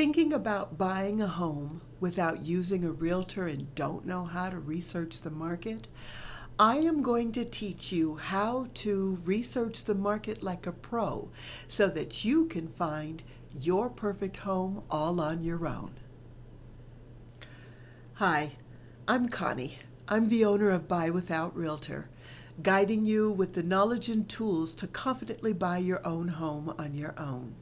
Thinking about buying a home without using a realtor and don't know how to research the market? I am going to teach you how to research the market like a pro so that you can find your perfect home all on your own. Hi, I'm Connie. I'm the owner of Buy Without Realtor, guiding you with the knowledge and tools to confidently buy your own home on your own.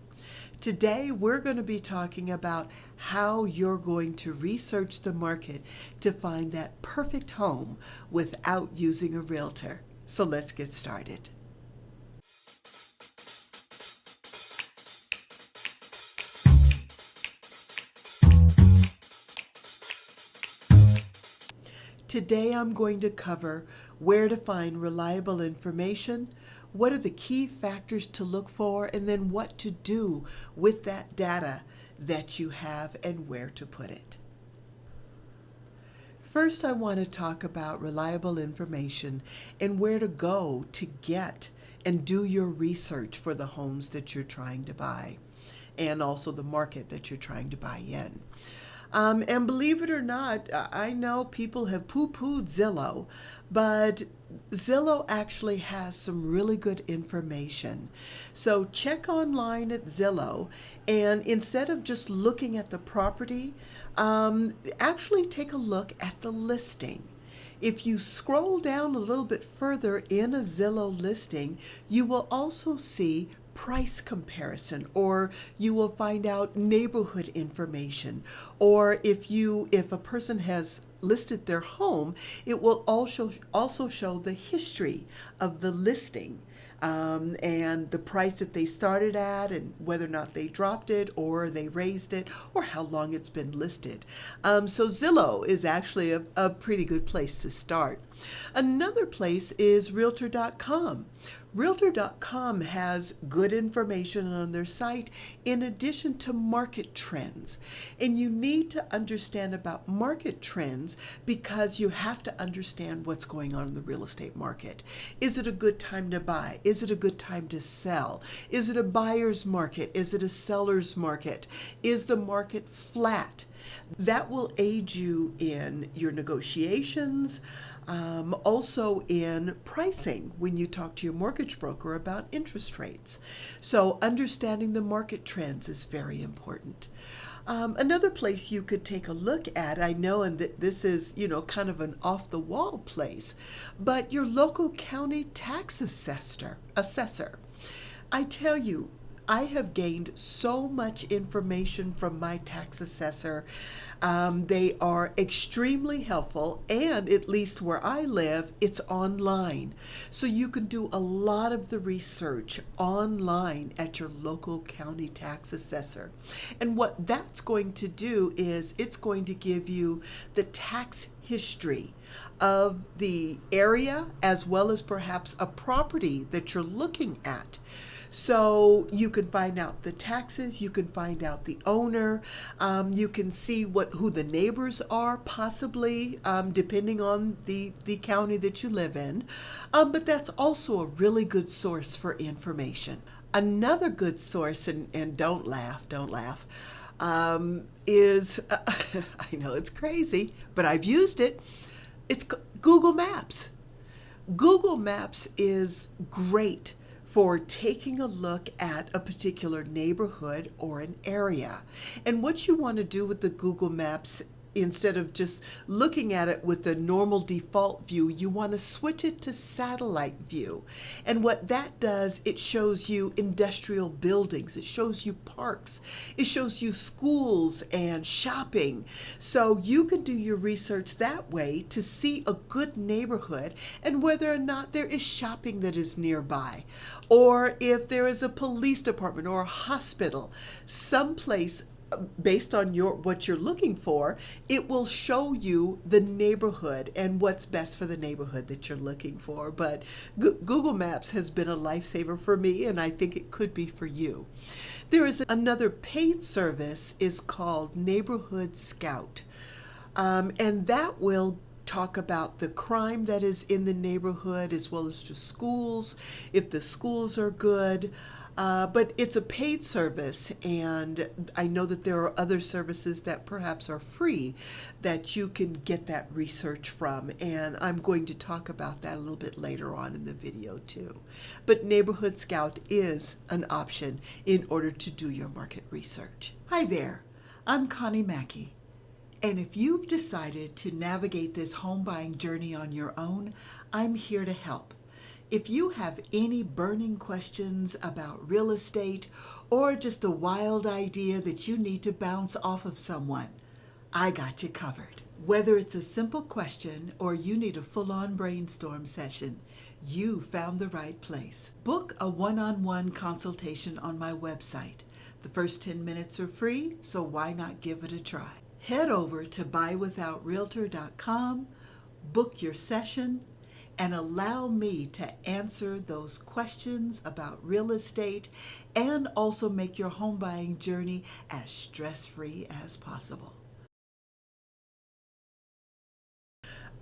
Today, we're going to be talking about how you're going to research the market to find that perfect home without using a realtor. So let's get started. Today, I'm going to cover where to find reliable information, what are the key factors to look for, and then what to do with that data that you have and where to put it. First, I want to talk about reliable information and where to go to get and do your research for the homes that you're trying to buy and also the market that you're trying to buy in. And believe it or not, I know people have poo-pooed Zillow, but Zillow actually has some really good information. So check online at Zillow, and instead of just looking at the property, actually take a look at the listing. If you scroll down a little bit further in a Zillow listing, you will also see price comparison, or you will find out neighborhood information, or if a person has listed their home, it will also show the history of the listing, and the price that they started at and whether or not they dropped it or they raised it or how long it's been listed. So Zillow is actually a pretty good place to start. Another place is Realtor.com. Realtor.com has good information on their site in addition to market trends. And you need to understand about market trends because you have to understand what's going on in the real estate market. Is it a good time to buy? Is it a good time to sell? Is it a buyer's market? Is it a seller's market? Is the market flat? That will aid you in your negotiations, also in pricing when you talk to your mortgage broker about interest rates. So understanding the market trends is very important. Another place you could take a look at, I know, and this is, kind of an off-the-wall place, but your local county tax assessor. I tell you, I have gained so much information from my tax assessor. They are extremely helpful, and at least where I live, it's online. So you can do a lot of the research online at your local county tax assessor. And what that's going to do is it's going to give you the tax history of the area as well as perhaps a property that you're looking at. So you can find out the taxes, you can find out the owner, you can see who the neighbors are, possibly, depending on the county that you live in. But that's also a really good source for information. Another good source, and don't laugh, is, I know it's crazy, but I've used it. It's Google Maps. Google Maps is great for taking a look at a particular neighborhood or an area. And what you want to do with the Google Maps, instead of just looking at it with the normal default view, you want to switch it to satellite view. And what that does, it shows you industrial buildings, it shows you parks, it shows you schools and shopping. So you can do your research that way to see a good neighborhood and whether or not there is shopping that is nearby, or if there is a police department or a hospital, someplace. Based on what you're looking for, it will show you the neighborhood and what's best for the neighborhood that you're looking for. But Google Maps has been a lifesaver for me, and I think it could be for you. There is another paid service is called Neighborhood Scout, and that will talk about the crime that is in the neighborhood as well as the schools, if the schools are good. But it's a paid service, and I know that there are other services that perhaps are free that you can get that research from, and I'm going to talk about that a little bit later on in the video too. But Neighborhood Scout is an option in order to do your market research. Hi there, I'm Connie Mackey. And if you've decided to navigate this home buying journey on your own, I'm here to help. If you have any burning questions about real estate or just a wild idea that you need to bounce off of someone, I got you covered. Whether it's a simple question or you need a full-on brainstorm session, you found the right place. Book a one-on-one consultation on my website. The first 10 minutes are free, so why not give it a try? Head over to buywithoutrealtor.com, book your session, and allow me to answer those questions about real estate and also make your home buying journey as stress-free as possible.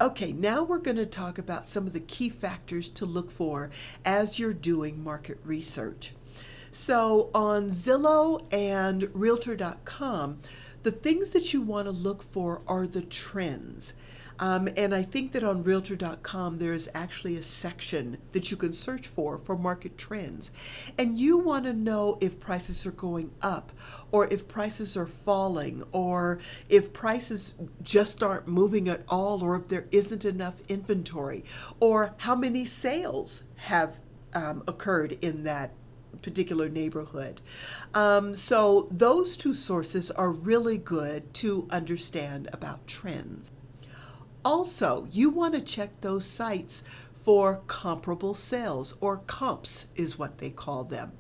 Okay, now we're going to talk about some of the key factors to look for as you're doing market research. So on Zillow and Realtor.com, the things that you want to look for are the trends. And I think that on Realtor.com there is actually a section that you can search for market trends. And you want to know if prices are going up, or if prices are falling, or if prices just aren't moving at all, or if there isn't enough inventory, or how many sales have occurred in that particular neighborhood. So those two sources are really good to understand about trends. Also, you want to check those sites for comparable sales, or comps is what they call them.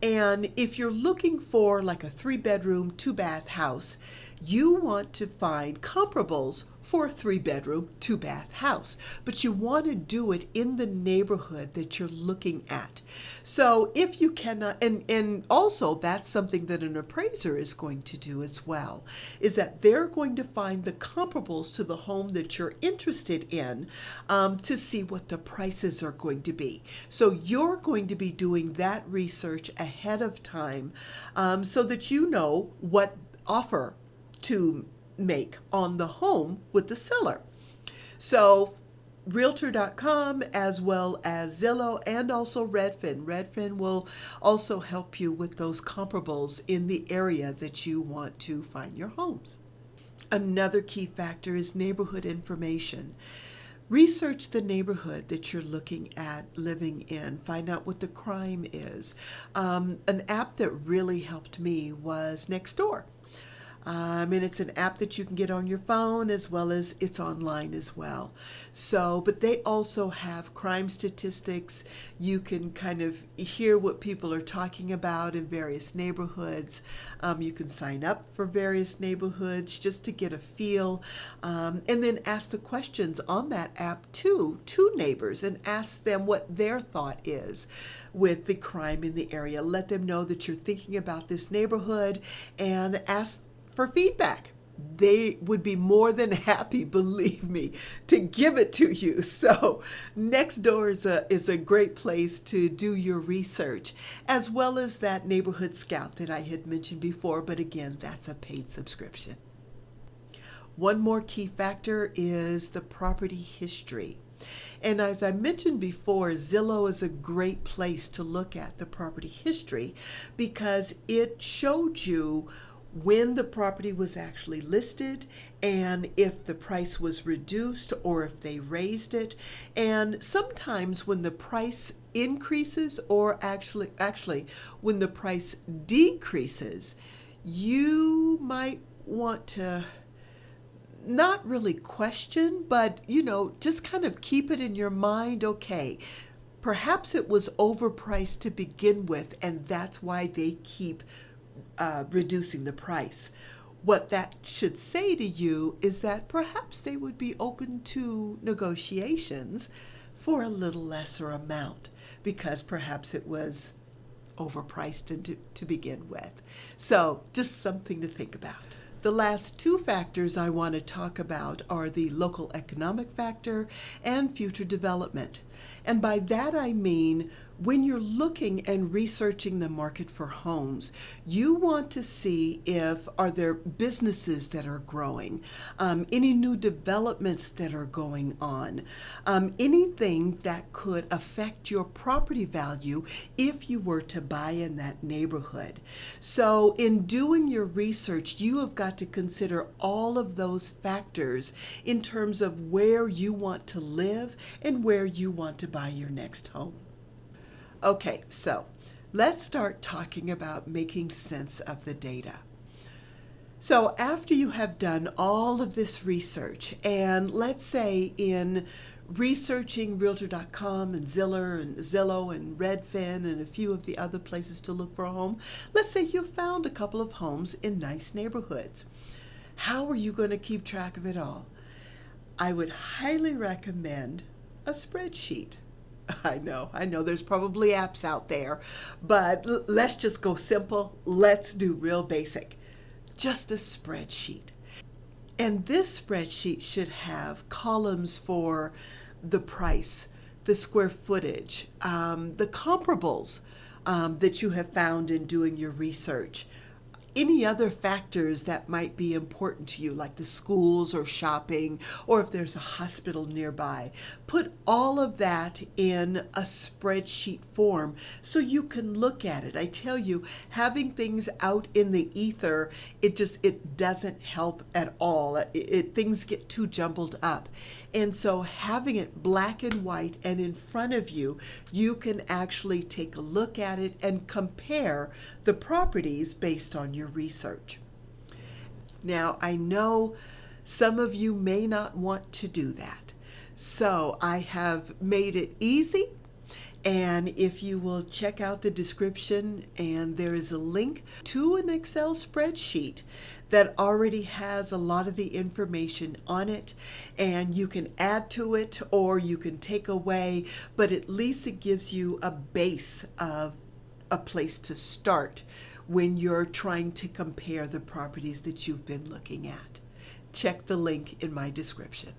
And if you're looking for like a 3-bedroom, 2-bath house, you want to find comparables for a 3-bedroom, 2-bath house. But you want to do it in the neighborhood that you're looking at. So if you cannot, and also that's something that an appraiser is going to do as well, is that they're going to find the comparables to the home that you're interested in to see what the prices are going to be. So you're going to be doing that research ahead of time so that you know what offer to make on the home with the seller. So Realtor.com, as well as Zillow, and also Redfin. Redfin will also help you with those comparables in the area that you want to find your homes. Another key factor is neighborhood information. Research the neighborhood that you're looking at living in. Find out what the crime is. An app that really helped me was Nextdoor. And it's an app that you can get on your phone, as well as it's online as well. So, but they also have crime statistics. You can kind of hear what people are talking about in various neighborhoods. You can sign up for various neighborhoods just to get a feel, and then ask the questions on that app to neighbors and ask them what their thought is with the crime in the area. Let them know that you're thinking about this neighborhood and ask for feedback. They would be more than happy, believe me, to give it to you. So Nextdoor is a great place to do your research, as well as that Neighborhood Scout that I had mentioned before, but again, that's a paid subscription. One more key factor is the property history. And as I mentioned before, Zillow is a great place to look at the property history because it showed you when the property was actually listed and if the price was reduced or if they raised it. And sometimes when the price increases, or actually when the price decreases, you might want to not really question, but just kind of keep it in your mind. Okay, perhaps it was overpriced to begin with, and that's why they keep reducing the price. What that should say to you is that perhaps they would be open to negotiations for a little lesser amount because perhaps it was overpriced to begin with. So just something to think about. The last two factors I want to talk about are the local economic factor and future development. And by that I mean, when you're looking and researching the market for homes, you want to see if are there businesses that are growing, any new developments that are going on, anything that could affect your property value if you were to buy in that neighborhood. So in doing your research, you have got to consider all of those factors in terms of where you want to live and where you want to buy your next home. Okay, so let's start talking about making sense of the data. So after you have done all of this research, and let's say in researching Realtor.com and Zillow and Redfin and a few of the other places to look for a home, let's say you found a couple of homes in nice neighborhoods. How are you going to keep track of it all? I would highly recommend a spreadsheet. I know, there's probably apps out there, but let's just go simple. Let's do real basic. Just a spreadsheet. And this spreadsheet should have columns for the price, the square footage, the comparables that you have found in doing your research, any other factors that might be important to you, like the schools or shopping, or if there's a hospital nearby. Put all of that in a spreadsheet form so you can look at it. I tell you, having things out in the ether, it doesn't help at all. Things get too jumbled up. And so having it black and white and in front of you, you can actually take a look at it and compare the properties based on your research. Now, I know some of you may not want to do that, so I have made it easy. And if you will check out the description, and there is a link to an Excel spreadsheet that already has a lot of the information on it, and you can add to it or you can take away, but at least it gives you a base of a place to start when you're trying to compare the properties that you've been looking at. Check the link in my description.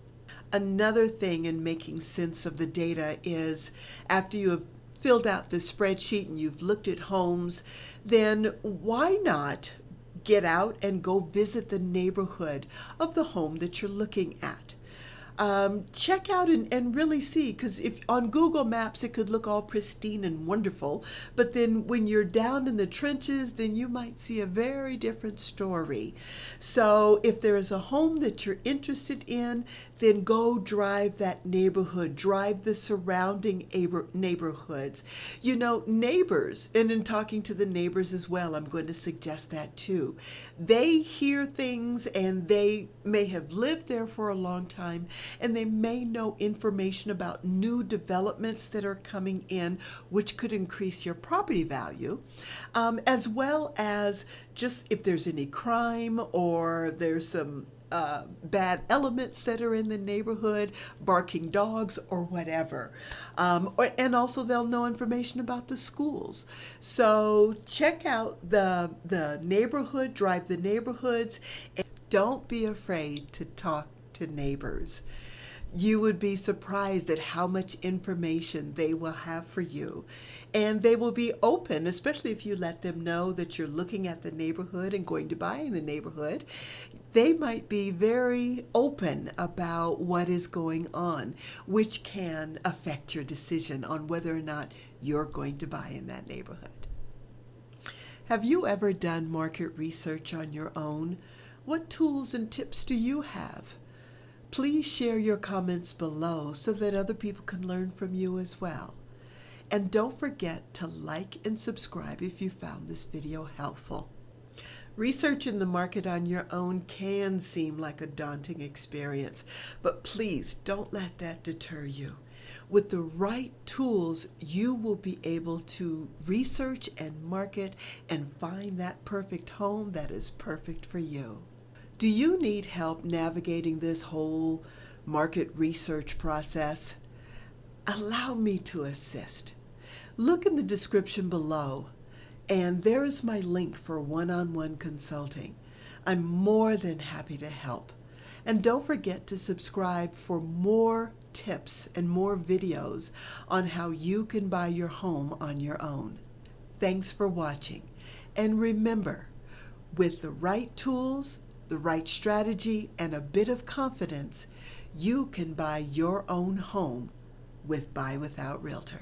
Another thing in making sense of the data is, after you have filled out the spreadsheet and you've looked at homes, then why not get out and go visit the neighborhood of the home that you're looking at? Check out and really see, because if on Google Maps it could look all pristine and wonderful, but then when you're down in the trenches, then you might see a very different story. So if there is a home that you're interested in, then go drive that neighborhood, drive the surrounding neighborhoods. You know, neighbors, and in talking to the neighbors as well, I'm going to suggest that too. They hear things, and they may have lived there for a long time, and they may know information about new developments that are coming in, which could increase your property value, as well as just if there's any crime or there's some bad elements that are in the neighborhood, barking dogs or whatever. And also they'll know information about the schools. So check out the neighborhood, drive the neighborhoods, and don't be afraid to talk to neighbors. You would be surprised at how much information they will have for you. And they will be open, especially if you let them know that you're looking at the neighborhood and going to buy in the neighborhood. They might be very open about what is going on, which can affect your decision on whether or not you're going to buy in that neighborhood. Have you ever done market research on your own? What tools and tips do you have? Please share your comments below so that other people can learn from you as well. And don't forget to like and subscribe if you found this video helpful. Researching the market on your own can seem like a daunting experience, but please don't let that deter you. With the right tools, you will be able to research and market and find that perfect home that is perfect for you. Do you need help navigating this whole market research process? Allow me to assist. Look in the description below, and there is my link for one-on-one consulting. I'm more than happy to help. And don't forget to subscribe for more tips and more videos on how you can buy your home on your own. Thanks for watching. And remember, with the right tools, the right strategy, and a bit of confidence, you can buy your own home with Buy Without Realtor.